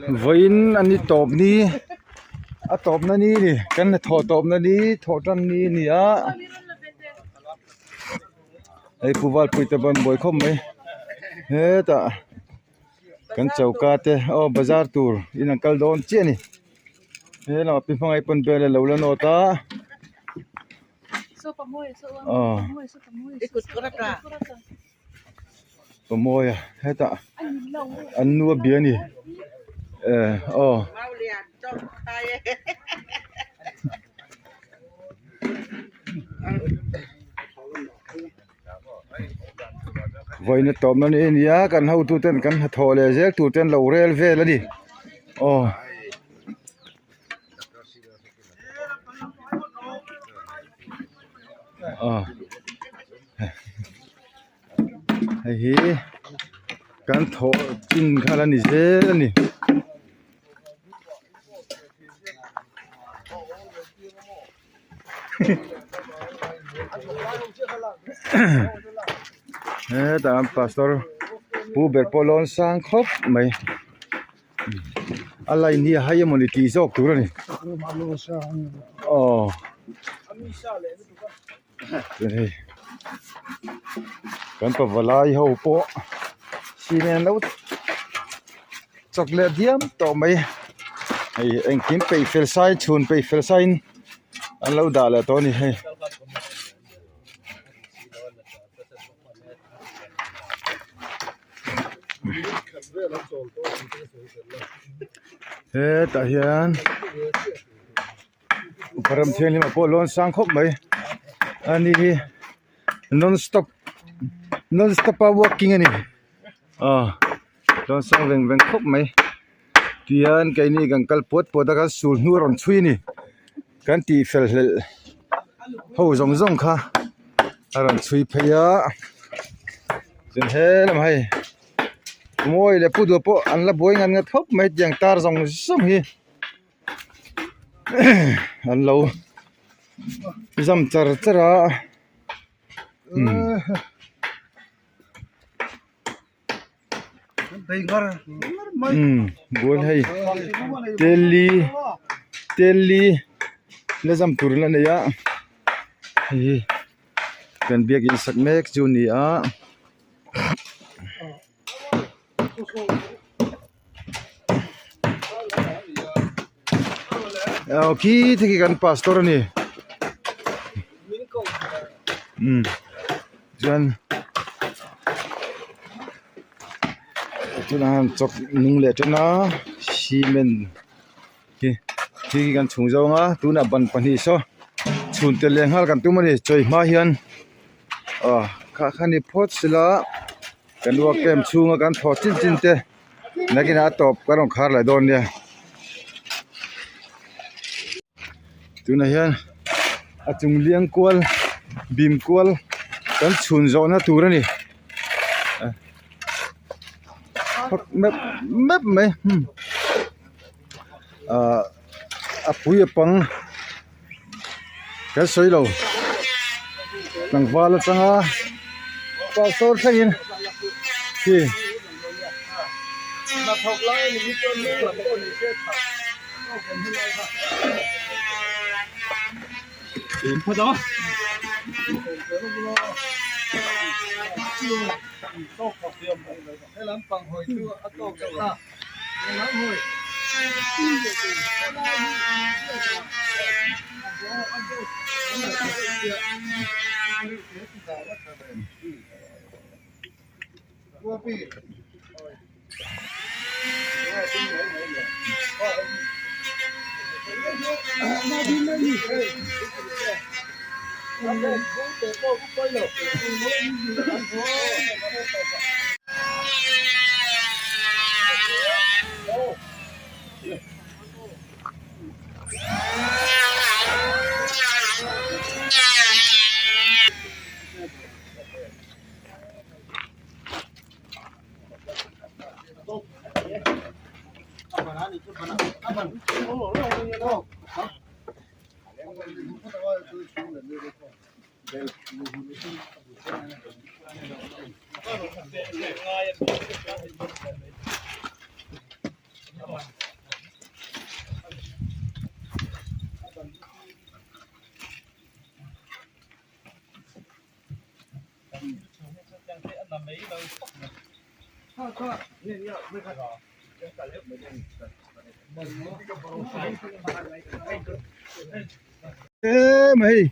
vin anh đi tộp đi à tộp nó đi nè cái này thọ tộp nó đi thọ trăng đi nè á ai phụ vợ phụ tập bồi không mấy hết à cái chậu cá te oh bazar tour in ang kaldon chia nè thế là pin phong ai pun bê lâu lên nota pemoy à hết à anh nuôi biển nè vậy nó tóm nó đi nhá cần hậu tu tên cần thò lệ dễ tu tên lẩu rel về là đi hay cần thò chín khá là đi dễ là đi tạm pastor pu ber polon sang khop mai alai ni hay mon ti jok tu ni đây kan pa valai ho po sinen lo chocolate diam to mai ai anh kiếm pe fel sai chun pe fel sai an lo da la to ni hay thế tại hiện param thiên li ma po lon sang khop mai ani non stop working ani lon sang veng khop mai tian cái ni gang kal pot da ka sul nu ron chui ni kan ti fel ho zong kha ron chui phaya chen he lam hai môi là pu đua po ăn là bôi ngăn ngắt thốc mấy giang tar dòng sông hi ăn lâu dầm char chara bôi hay teli là dầm tur là này á cần biết cái sắc mét junior khi thì cái pastor này dân cho nên chọc nung lệ cho nó xi men thì cái chúng dâu á tu nạp bẩn bẩn thì sao chun tiền liền halกันtu mà đi chơi ma hiền khá khá đi phốt xí láกันว่าเกมชูงกันถอดจิ้นเตะนักกีฬาตบก็ต้องขาดหลายโดนเนี่ยตัวไหนฮะอาจุงเลี้ยงกวลบีมกวลกันชุนโจนะตัวนี่แมบไหมปุยปังกันสวยเลยหลังฟ้าแล้วจังอ่ะปลาโซ่ใช่ยินที่มาถกไล่นี่มีต้นนี้ต้นนี้เชื่อถือพอจ้ะให้ล้ำปังหอยตัวอัตโตกันละล้ำหอยว่าพี่มาดีไหมนี่ mày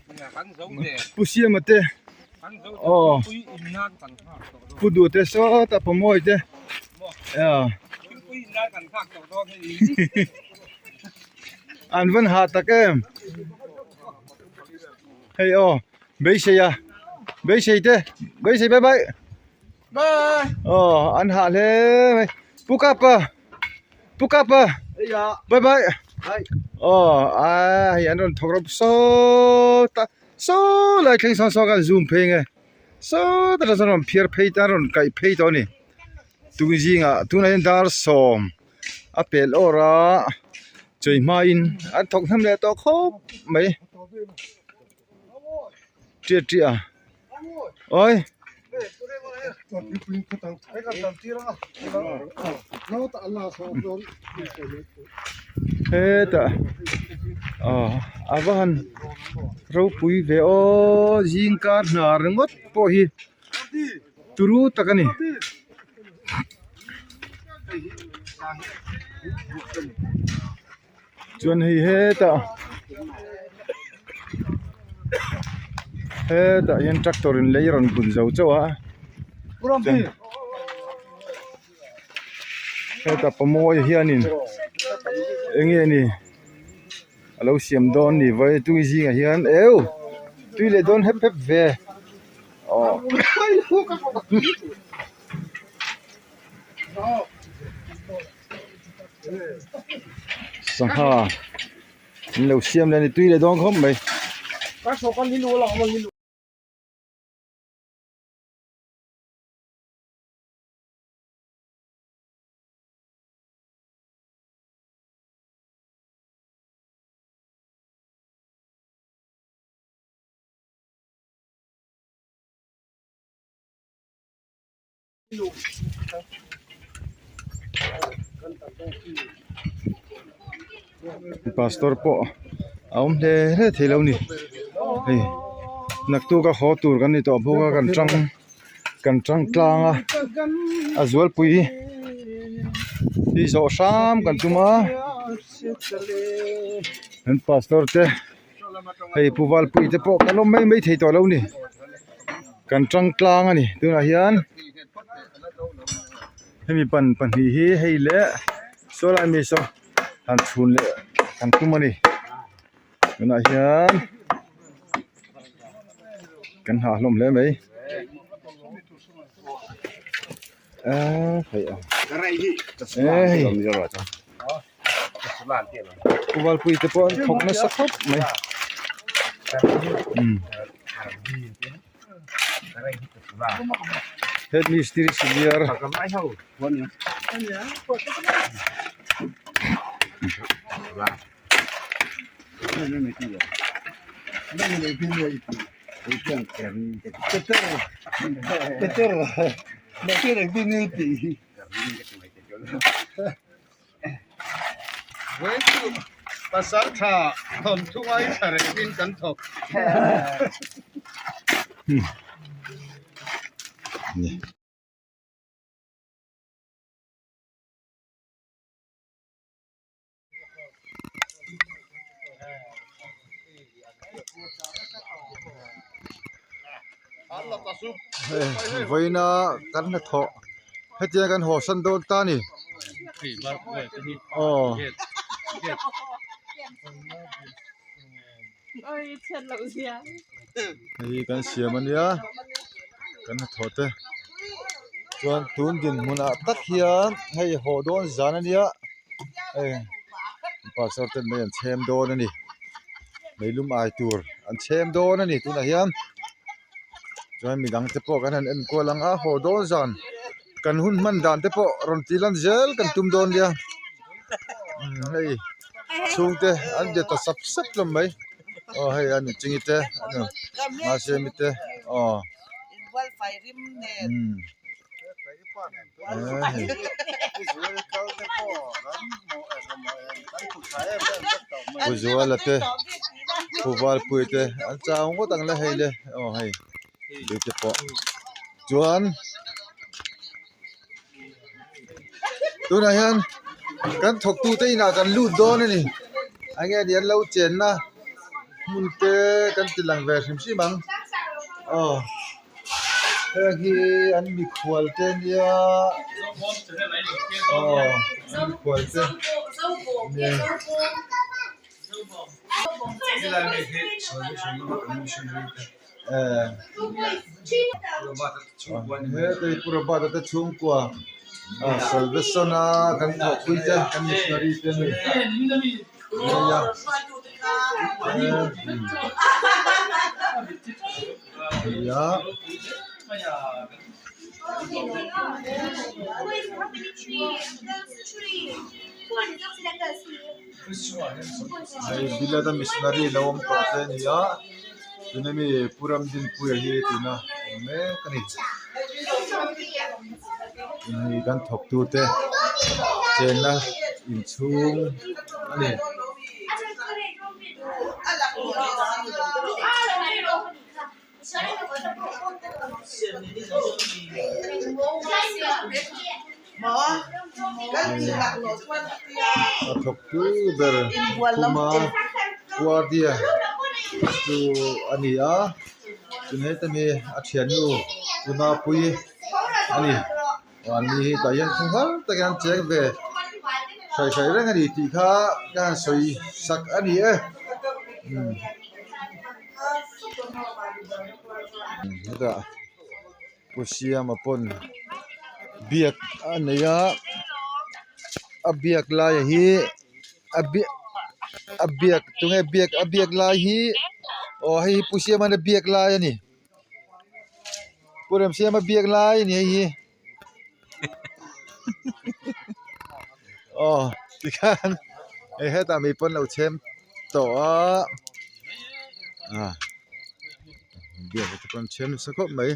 pusia mà te pu du te so ta pa moi te an vẫn hạ ta kem hey bây giờ bây giờ te bây giờ bye bye an hạ le mày pukapa bye bye anh đang thọc so lại cái sao cái zoom phe nghe so ta sao phiền phe ta rồi cái phe đó nè tu gì ngà tu này dar som apel ora chơi main anh thọc tham lệ to khóc mấy triệt ôi hết avan rau pui ve o jingkar nar ngot po hi turu takani chuan hi hết yan tractor in leiron bun zo chawa hết pamoy hianin enge ni alo siam don ni vai tu ji nga hian tu le don hep ve sang ha lo siam le ni tu le don khom mai ka so kan ni lo la ma ni pastor po aum le thelo ni hey nak tu ka kho tur kan ni to boga kan trang tlanga azwal pui hi zo sham kan tuma an pastor te hey puwal pui te po kalom mai thei to lo ni kan trang tlanga ni tu na hian hemi pan hi hei le so la mi so han chun le kan tuma ni na hian kan ha lom le mai phải kuwal pui te pon thok na sa thop mai head mistri sibiar pasal tha thom thungai thare bin kan thok vậy na kan na tho hết giờ kan ho san don ta ni ôi thật lậu gì à thì kan sia man ya kan na tho te chuan tun din muna tak hian hei ho don zan ania pastor ten men chem don ani meilum ai tur an chem don ani tu na hian chuan mi dang te po kan an en ko lang a ho don zan kan hun man dan te po ron tilan zel kan tum don dia hei chung te an de ta sap sap lam mai hei an chingi te an ma se mi te wal fai rim ne usual te puwal pui te an chang ko tang la hei le hei du te po chuan tôi này hen kan thok tu te na kan lu do ne ni anh nghe điện lâu chén na mun te kan ti lang ve sim si mang khi anh bị khual tên ya anh bị khual tên thế pura bata ta chung qua salvation na kan thok kui te kan missionary te ni ya bila da missionary lawam to te ni ya tunami puram din puya hi tina me kani ni kan thok tu te chena in chung ani thok tu ber kuma guardia tu ani a tunai ta me athian nu tuna pui ani ani ta yan khung hal ta kan check ve sai sai rang ani ti kha kan soi sak ani e da pusia mapon biak anaya abiak la hi abiak tungai abiak la hi hi pusia mana biak la ni puram sia ma biak la ni hi tikan heta mi pon lo chem to biak to pon chem sa ko mai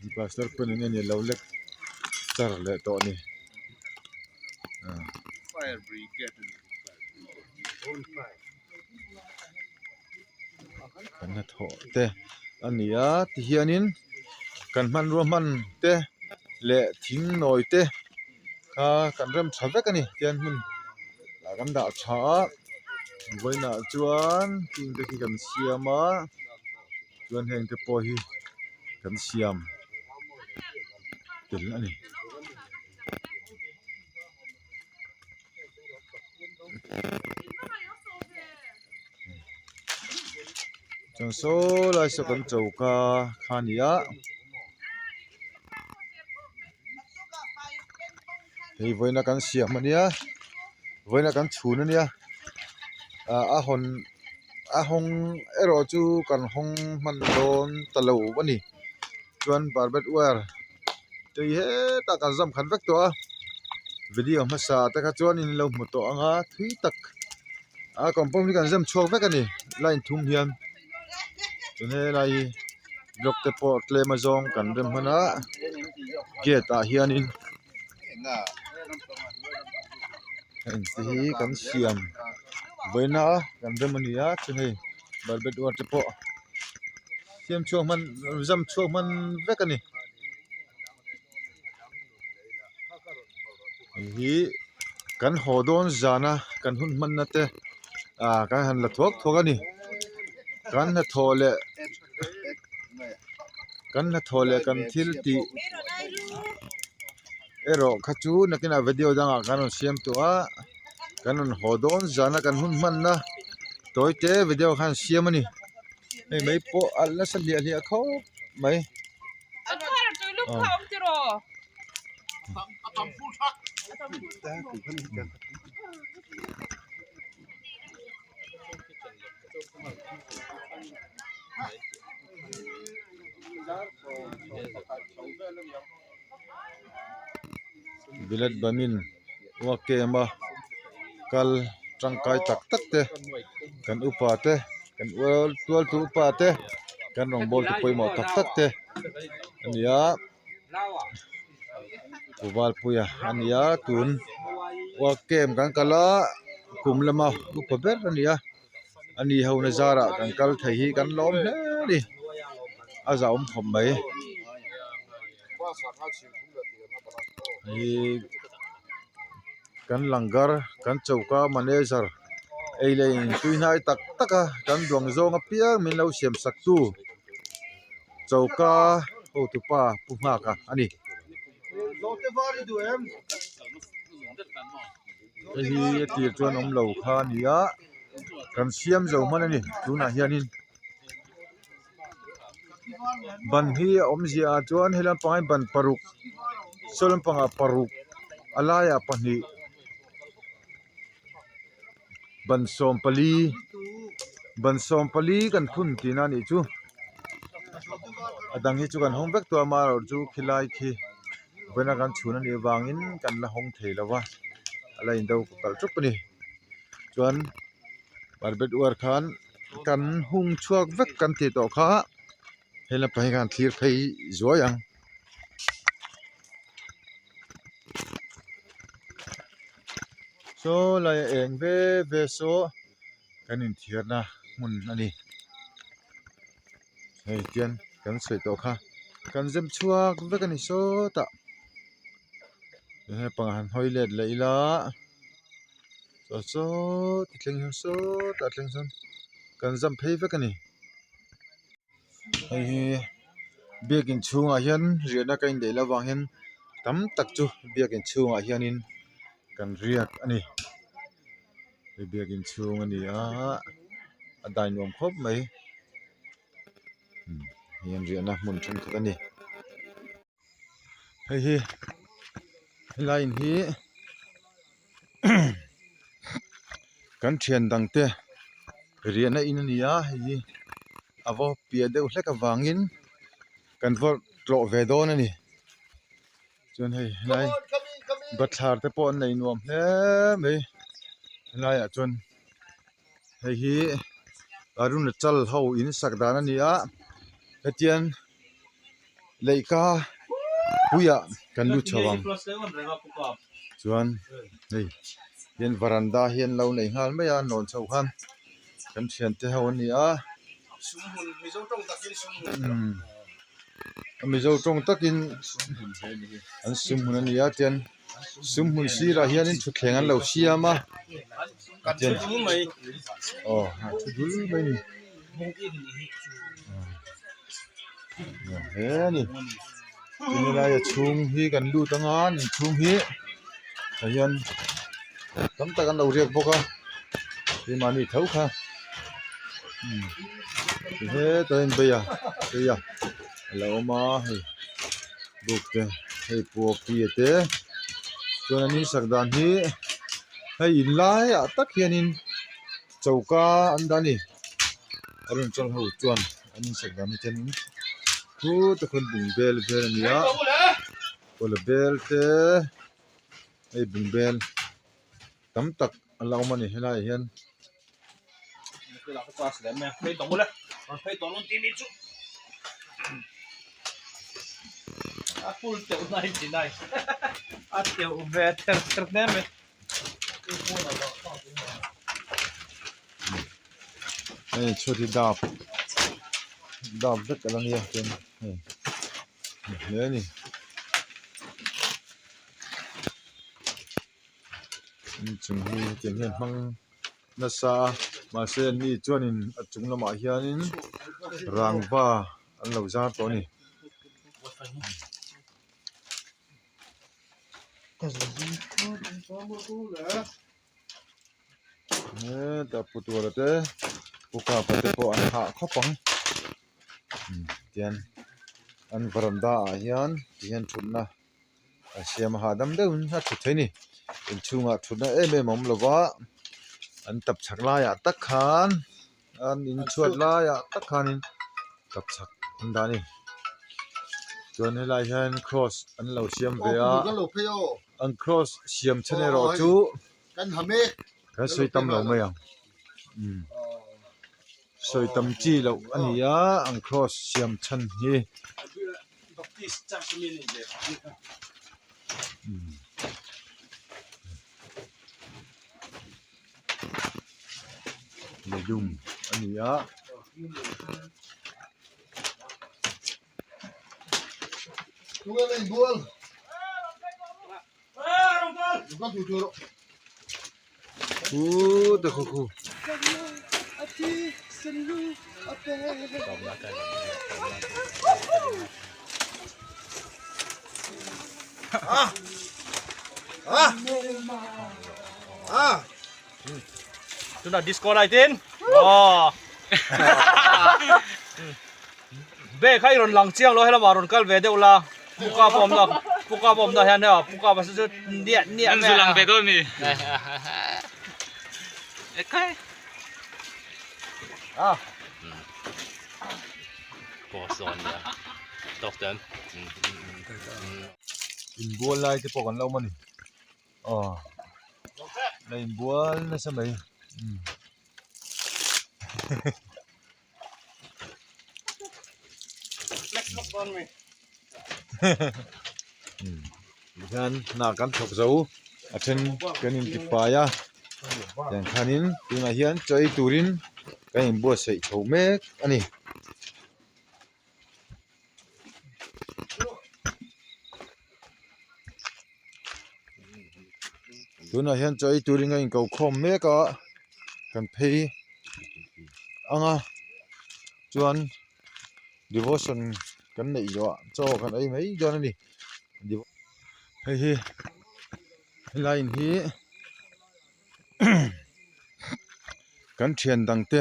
di pastor pun ini lo lek tar le to ni Fire brigade. kan na tho te ania ti hianin kan man ro man te le thing noi te kha kan rem thavek ani tian mun la kan da tha voina chuan king te ki kan siama chuan heng te po hi kan siam tel ani chang so lai sa kan chauka khania hei voina kan siam ania voina kan chhun ania a hong ero chu kan hong man don talo bani chuan barbet war te he ta kan zam khan vek to a video ma sa ta kha chuan in lo mu to anga thui tak a kompom ni kan zam chok vek ani line thum hiam chune lai blok te po tle ma zong kan rem hana gate a hianin en si kan siam voina kan rem ania chune barbet war te po siam chok man zam chok man vek ani hi kan hodon zana kan hun man na te kan han la thok thok ani kan na thole kan thil ti ero khachu nakina video danga kanon siam to a kanon hodon zana kan hun man na toite video khan siam ani ei mai po alla sa lia lia kho mai bilet bamin wake ma kal trangkai tak tak te kan upa te kan wal tual tu upa te kan rong bol tu poi mo tak tak te ania uwal puya ania tun wake kan kala kumlama upa ber ania ani hauna zara kan kal thai hi kan lom he ni azaum khom mai hi kan langgar kan chauka manager ei le in tuinai tak taka kan duang zonga piang min lo siam sak tu chauka ho tu pa pu nga ka ani hi tir chuan om lo kha nia kan siam zo man ani tuna hianin ban hi om zia chuan helam pangai ban paruk solam panga paruk alaya pani ban som pali kan phun tina ni chu adang hi chu kan hong vek to ma ro chu khilai khi vena kan chhuna ni wangin kan la hong theilawa ala in do kal chup ni chuan barbet war khan kan hung chuak vek kan ti to kha hela pai kan thlir phei zoyang so la eng ve so kan in thirna mun ani hei tian kan soi to kha kan zem chuak vek ani so ta he pangan hoilet leila so ti thleng so ta thleng sam kan zam phei vek ani hei biakin chunga hian riana kain deila wang hian tam tak chu biakin chunga hianin kan riak ani biakin chung ani a dai nuam khop mai hian riana mun thun khat ani hei line hi kan thian dangte riana in ania hi avo pia deuh hleka wangin kan vor tlo ve don ani chuan hei lai bathlar te pawh nei nuam hle mai lai a chuan hei hi arun chal ho in sakdan ania hetian leika puya kan lu chawang chuan hei hian varanda hian lo nei ngal mai a non chho khan kan thian te ho ania mizo tong takin an sum hun ania tian sum hun sira hianin thutthleng an lo siama tian thudul mai ni he ni tin lai chung hi kan lu tanga nin chung hi hian tam tak an lo riak boka ti mani thau kha he toin beya lo ma hei buk te hei pu pi te chuan ani sakdan hi hei in lai a tak hianin chauka an dani arun chal ho chuan ani sakdan hi ten thu ta khon bung bel ania pol bel te hei bung bel tam tak an lo ma ni helai hian Full till 99. At till better neme. hei choti dap vek alang ya ten he ni chung hi ten hian hmang na sa ma se ni chuanin a chung lama hianin rangva an lo zar to ni ta putura te puka pate po an ha khopang tian an varanda a hian thutna a siam ha dam deun ha thu theini in chunga thutna em om lova an tap chak la ya tak khan an in chuat la ya tak khanin tap chak an dani chuan helai hian cross an lo siam ve a an cross siam chane ro chu Kan hame. ka soi tam lo mai ang soi tam chi lo ania an cross siam chan hi leyum ania Tunggu lain bual. Bukan tutur. Dah kuku. Chúng ta disco lại tin. Bé khai ron lang chiang lo hay là mà ron kal về đâu là puka bom đó hiện nào puka bác sĩ điện điện Anh lang về thôi mi. Cái. Bỏ son ya. Tóc đen. In bual lai te pokan lau mani. Na in bual na sa mai. Bukan na kan thok zau achen kanin ki paya yang khanin tunga hian choi turin kain bo sei thomek ani tuna hian choi turin in ko khom meka kan phei anga chuan devotion kan nei yo cho kan ai mai jon ani hi line hi kan thian dangte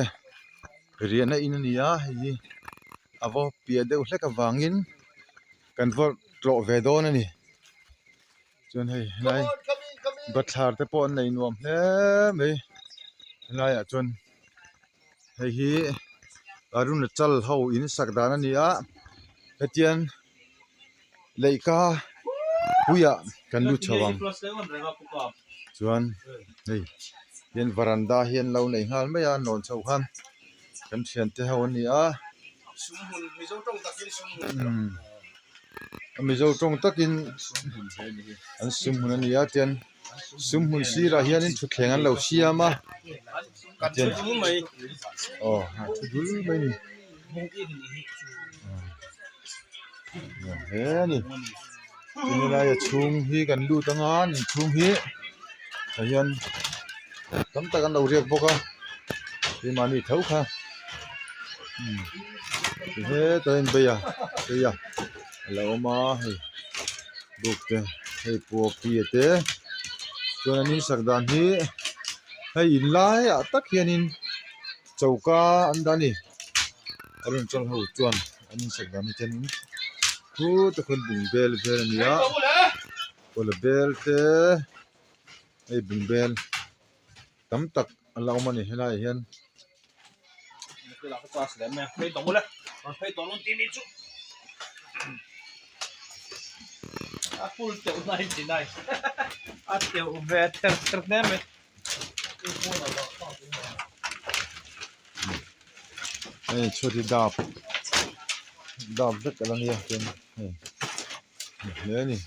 riana in ania hi avo pia deuh hleka wangin kan vor tro ve don ani chuan hei lai bathlar te pawh nei nuam hle mai lai a chuan hei hi arun chal ho in sakdan ania hetian leika puya kan lu chawang chuan hei hian varanda hian lo nei ngal mai a non chho khan kan thian te ho ania mizo tong takin an sum hun ania tian sum hun sira hian in thuthleng an lo siama tian thu mai ni he ni tin la ya chung hi kan lu tanga ni chung hi hian tam ta kan lo riak boka hi mani thau kha he to in beya lo ma hei buk te hei po pi te chuan ani sakdan hi hei in lai a tak hianin chauka an dani arun chal ho chuan ani sakdan hi ten thu ta khon bung bel ania kola bel te hei bung bel tam tak an lau mani helai hian cái là cái pass đấy mẹ phê tổng lên còn phê tổng luôn tin đi chú full tiểu này chỉ này tiểu về thật nè mẹ hei choti dap vek alania ten hei le ni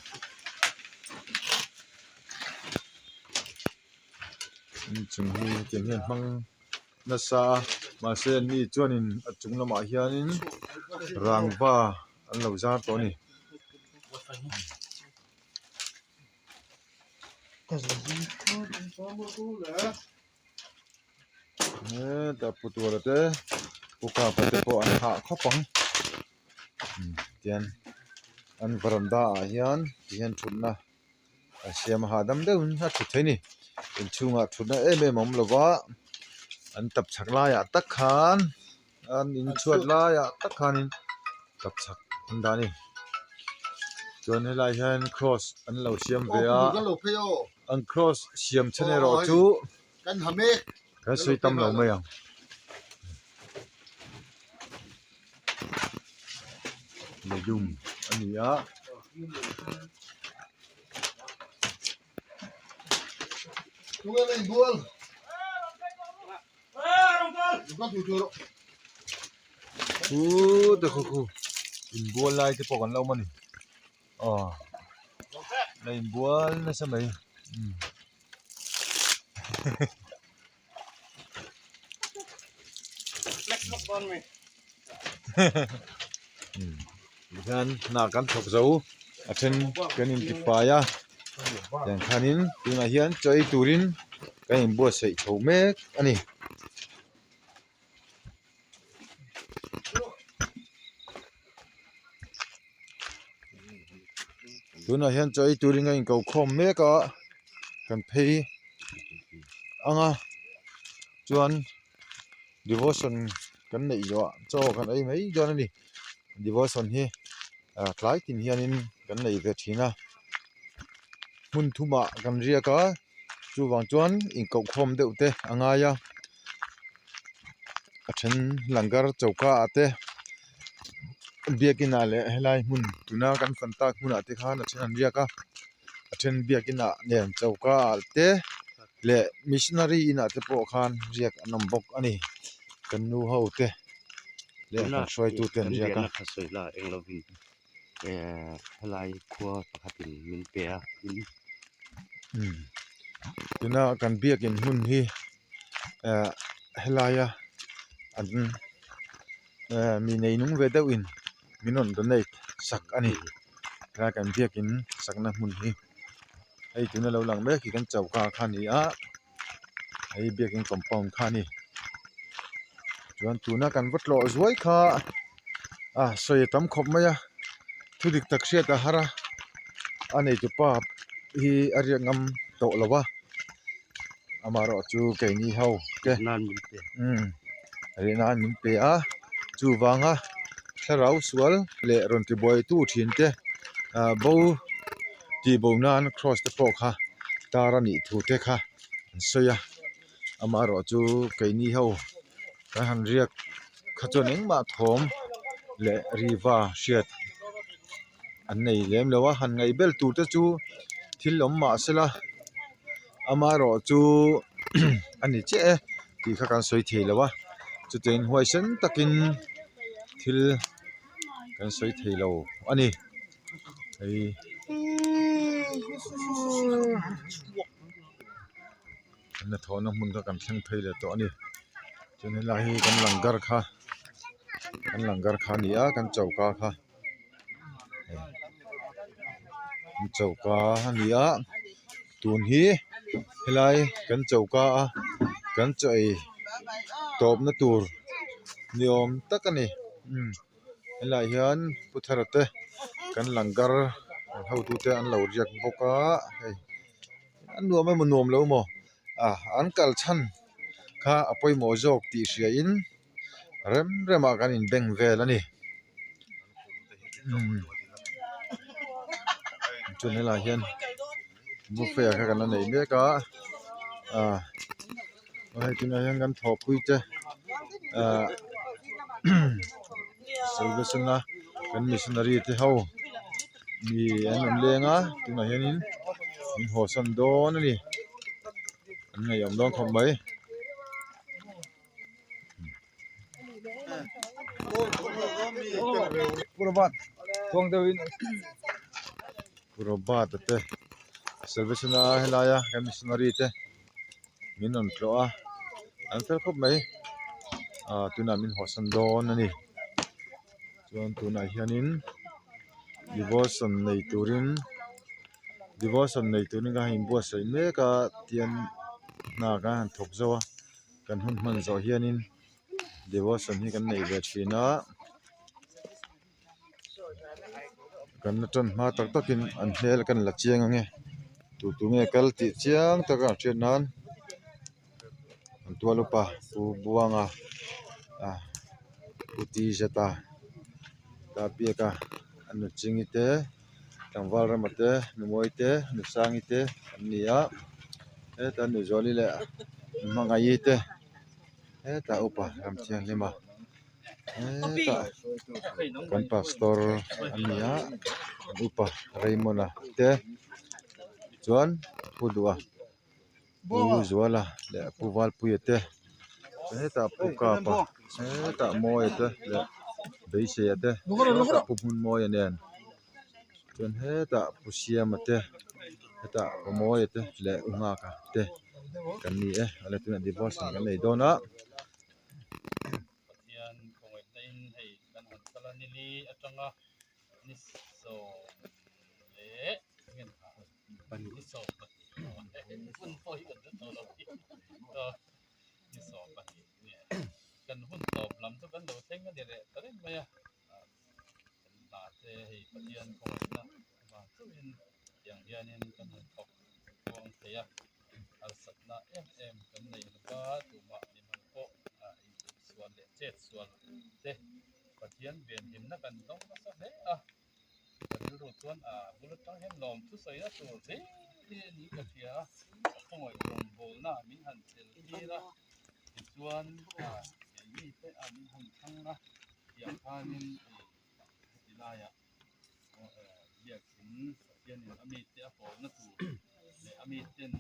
chung hi ten hian hmang na sa ma se ni chuanin a chung lama hianin rangva an lo zar to ni ta putura te puka pate po an ha khopang tian an varanda a hian thutna a siam ha dam deun ha thu theini in chunga thutna em om lova an tap chak la ya tak khan an in chuat la ya tak khan in tap chak an dani chuan helai hian cross an lo siam ve a an cross siam chane ro chu kan hame kan sui tam lo mai ang le dum ania tunggu lain bual bukan tutur dah kuku in bual lai te pokan lau mani lain bual na sa mai bukan na kan thok zau a then kan in ti pa ya yang khanin tunga hian choi turin kan in bo sei tho mek ani tuna hian choi turin kan in ko khom mek a kan phei anga chuan devotion kan nei zo cho kan ei mai don ani devotion hi tlai tin hianin kan nei ve thina mun thuma kan ria ka chu wang chuan in ko khom deuh te anga ya a then langar chauka ate biakina le helai mun tuna kan fantak mun ate khan a then ria ka a then biakina nen chauka alte le missionary ina te po khan riak anam bok ani kan nu ho te le kan soi tu ten ria ka soi la eng lovin helai khua pakhatin min pe a tuna kan biakin mun hi helaya an mi nei nung ve deuh in minon donate sak ani ra kan biakin sakna mun hi ei tuna lo lang mek hi kan chauka khani a ei biakin compound khani chuan tuna kan vatlo zuai kha soi tam khop maya thudik tak hriat a hara anei tu pa hi ariak ngam to lawa amaro chu keini ho ke nan min pe ri nan min pe a chu wanga tharau sual le ron ti boy tu thin te bo ti bo nan cross te pok ha tarani thu te kha soya amaro chu keini ho ka han riak khachon engma thom le riwa hriat an nei lem lewa han ngai bel tu te chu thil lom ma sela amaro chu ani che ti kha kan soi thei lewa chu ten huai sen takin thil kan soi thei lo ani ei na thona mun ka kan thleng thei le to ani chen la hi kan langar kha ni a kan chauka kha chauka ni a tun hi helai kan chauka a kan choi top na tur niom takani helai hian putharate kan langar ho tu te an lo riak boka hei an nuam mai nuam lo mo an kal chan kha apoi mo jok ti hria in rem rema kan in beng vel ani chun helai hian buffet kha kan nei meka hei tuna hian kan thop pui te salvation na kan missionary te ho mi an lenga tuna hian in ho san don ani an ngai am don khom mai purabat thong deuin purabat te salvation na helaya kan missionary te min on tlo a an fel khop mai tuna min ho san don ani chuan tuna hianin devotion nei turin ka hin bo sei meka tian na ka han thok zawa kan hun man zo hianin devotion hi kan nei ve thina kan na ton ma tak takin an hel kan la chiang ange tu nge kal ti chiang taka thian nan an tualupa tu buanga uti jata ta pieka anu chingite tangwal ramate numoite nusangite ania eta nu zoli le mangai te eta upa ram chiang lima eta kan pastor ania upa raimona te chuan pudua pu zuala le puwal puyete eta puka pa eta moete le beise ate pumun moye nen chuan heta pusia mate heta moye te le unga ka te kan ni ala tuna devotion kan nei dona yan kong ai tain hei kan han kala ni li atanga ni so yang hianin kan thok buang thea al satna em kan nei ba tu ma ni man ko suan le chet suan te pathian ben him na kan dong ma sa he kan ru tuan bulut tang hem lom tu sai na tu de ni pathia khongoi rom bol na min han chel ki ra chuan mi te min han thang na yang khanin ilaya biak in pathian in ami te a pol na tu le ami ten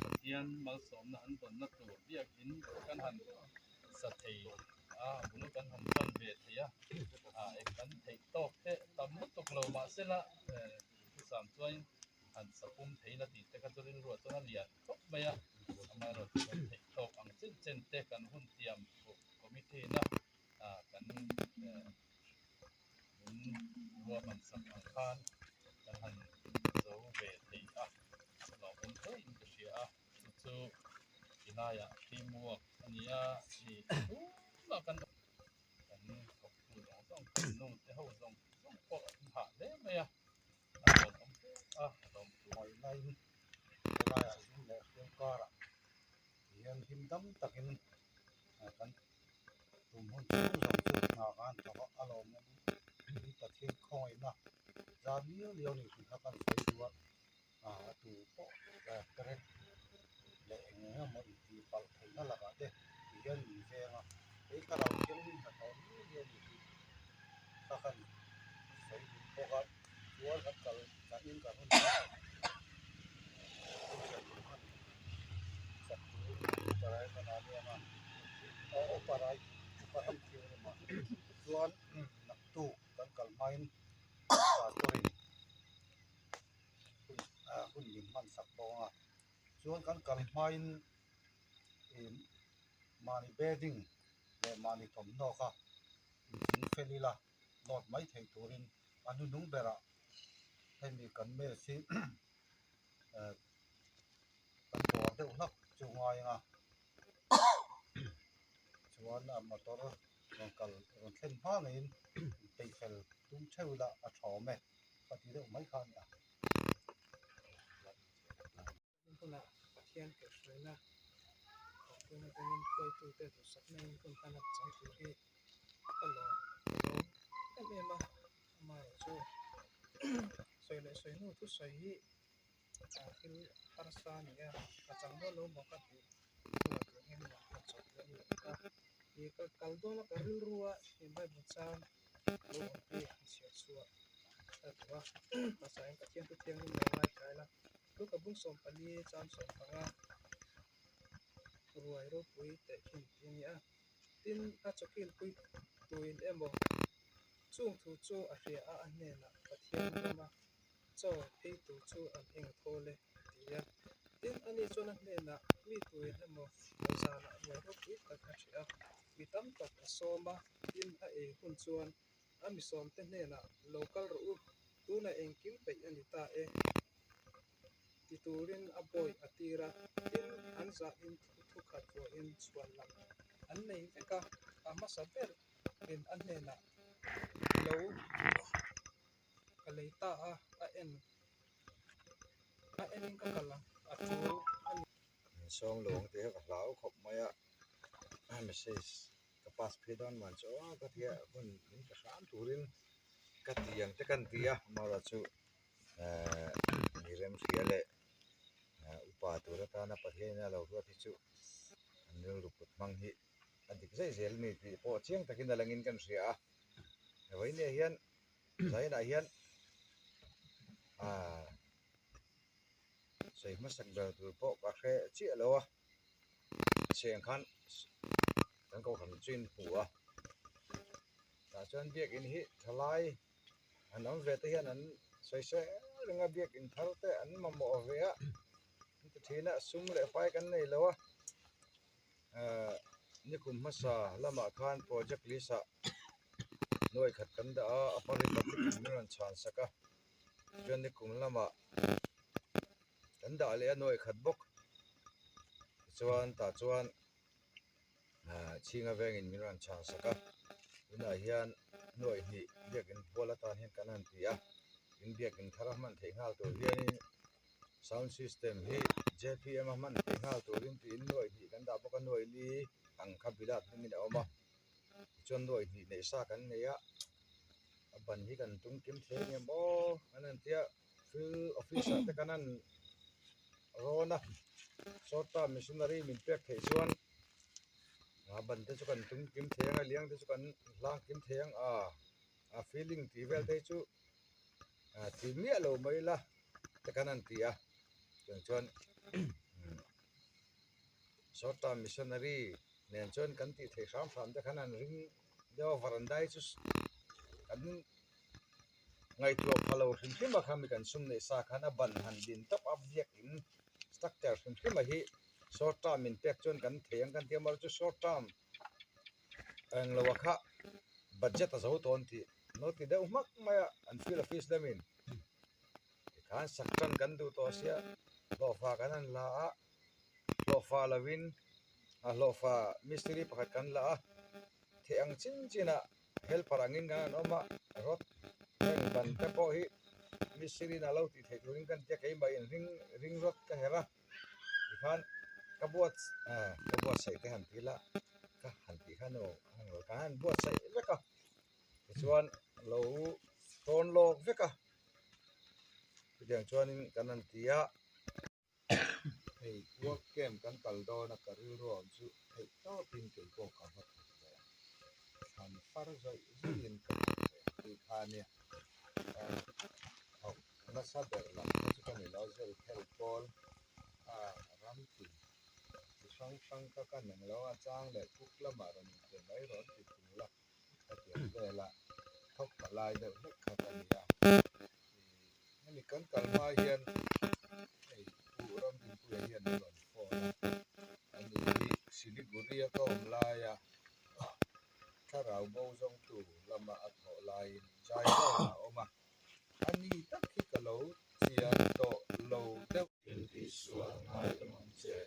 pathian mal som na an don na tu biak in kan han sa thei bulu kan han tan ve thia ek kan thei tok te tam na tok lo ma se la sam chuan han sapum thei la ti te ka turin ro to na lian tok maya ama ro thei tok ang chen chen te kan hun tiam committee na kan rua man sak ang khan kan han zo ve thei lo on to in ka sia chu inaya teamwork ania ni ma kan kan kok tu dong dong kan no te ho dong dong ko ha le me ya dong tu mai nai inaya in le kem kara hian him dam takin kan tum hun chu dong chu na kan to alo me ni pathian khoi na za liu liu ni ki kan sai duwa tu po kare le nga mo ti pal thei na la ga de hian ni ve nga ei ka raw kem ni ka to ni ni ka kan sai po ga dual ka kal ka in ka hun sa tu parai ka na le ma parai param ki ma dual nak tu kan kal main sa torin hun lim man sak bo nga chuan kan kal main mani bedding le mani thom no kha in felila not mai thei turin anu nung bera hemi kan me si kan bo de unak chungai nga chuan motor ron kal ron thlen ma ngin tei fel tum theula a thome pati de mai khan ya kuna pathian ke shreina kuna kanin koi tu te tu sakna in kun kana chang tu hi alo kan ema ma chu soi le soi nu tu soi hi hil parsa ni ya ka chang do lo mo ka ti tu tu ngem na ka chok le ni ka hi ka kal do na ka ril ruwa hi bai bu chan lo ti sia chua ta wa ka sai ka tiang tu tiang ni mai kai la lu ka bung som pali chan som panga ruai ro pui te hin tin ya tin a chokil pui tuin emo chung thu chu a ria a ne na pathian ma cho ei tu chu an eng thole tia tin ani chona ne na mi tuin emo sa na ruai ro pui ta ka ria mi tam tak soma tin a e hun chuan a mi som te ne na local ro u tu na eng kim pe ani ta e titurin aboy atira tin anza in thu khat fo in chuan lam an nei veka ama saber in an ne na lo kaleita en in ka kala a chu an song long te ka lau khop maya message ka pass phedon man cho ka thia hun in ka sam turin ka tiang te kan tia mara chu ni rem fiale upa tu ra ta na pathian lo ru ti chu an ru put mang hi adik zai zel mi ti po chiang takin alangin kan ria wai ne hian zai na hian sei masak da tu po ka khe chi lo a cheng khan kan ko kan chin pu ta chuan biak in hi thalai an om ve te hian an sei se ringa biak in thal te an mamo ve a ti thina sum le pai kan nei lo ni kum masa lama khan project lisa noi khat kan da a pari patik miran chan saka chuan ni kum lama kan da le noi khat bok chuan ta chuan chinga vengin miran chan saka ina hian noi hi biakin bola tan hian kan an tia India kin thara man thei ngal to hian sound system hi JPM man thei ngal to rin tin noi hi kan da ba kan noi li ang khabilat min awma chon noi hi nei sa kan nei a ban hi kan tung kim the nge mo anan tia field officer te kanan rona sota missionary min pek thei chuan ban te chu kan tung kim the nga liang te chu kan lang kim theng a feeling ti vel te chu ti mi lo mai la te kanan tia chuan sota missionary nen chuan kan ti thei sam sam te kanan ring deo varandai chu kan ngai to phalo hrim hrim a khami kan sum nei sa khana ban han din top up viek in structure hrim hrim a hi short term in pek chon kan theng kan tiamar chu short term ang lawakha budget a zo ton ti no ti deuh mak maya an feel office lemin khan saktan kan du to sia lo fa kanan la a lo fa lawin a lo fa mystery pakhat kan la a theng chin china helper angin kan oma rot ban te po hi mystery na lo ti thei ring kan te kai mai ring rot ka hera khan kabuat sai te han tila ka han ti khano ka han buat sai veka chuan lo ton lok veka tiang chuan in kanan tia hei work camp kan kal do na karil ro chu hei to pin ke ko ka ba han far zai zin ka ti khania na sa ber la chu kan lo zel tel pol ram ti sang ka kan nang lo a chang le kuk la ma ron te mai ron ti tu la ka ti ve la thok ka lai de nek ka ta ni ya ni kan kal ma hian ei pu ram tin pu hian ni ron fo na ani siliguri a ko la ya tharau bo zong tu lama a tho lai jai ko na oma ani tak hi ka lo chia to lo de ti suan hai man che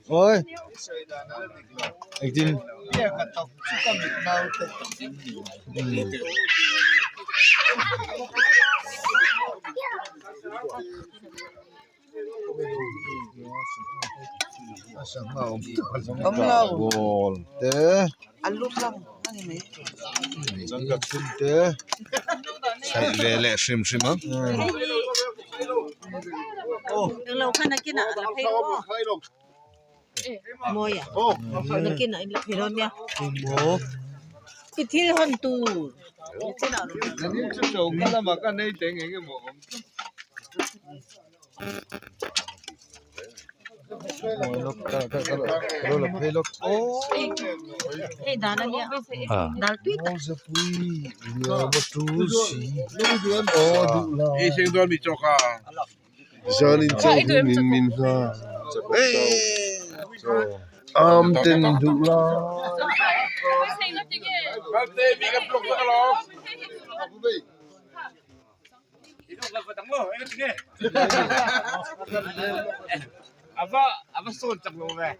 ôi anh tin ông nào gol thế ăn lúc lắm anh ấy chẳng gặp xin thế sai lẹ sim sim á Đừng lâu khăn kia nè, là thấy không? Môi à? Nó kia nè, là thấy không nha? bố Cái thiên hồn tù. Thế nào? nên những chút đầu cái là mà cái này tiếng cái bộ lúc cái là phê lúc Ê, đá nó nha. Đá tuyết à? giờ pui giờ bắt chú xí Ý sinh đoan bị chọc à. giờ lên chơi mình ra tên đủ la Bạn tê bị gặp lục ra lo. Apa sol chak lo ve.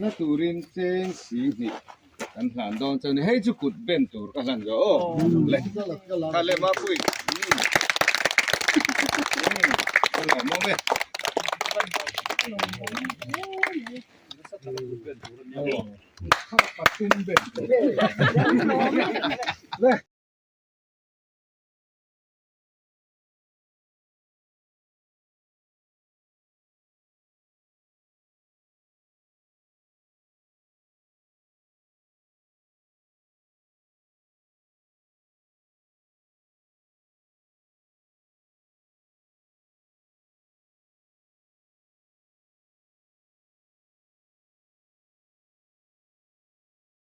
na turin cheng si ni kan hlan don chang ni hei chu kut ben tur ka hlan zo le ka le ma pui la mo me le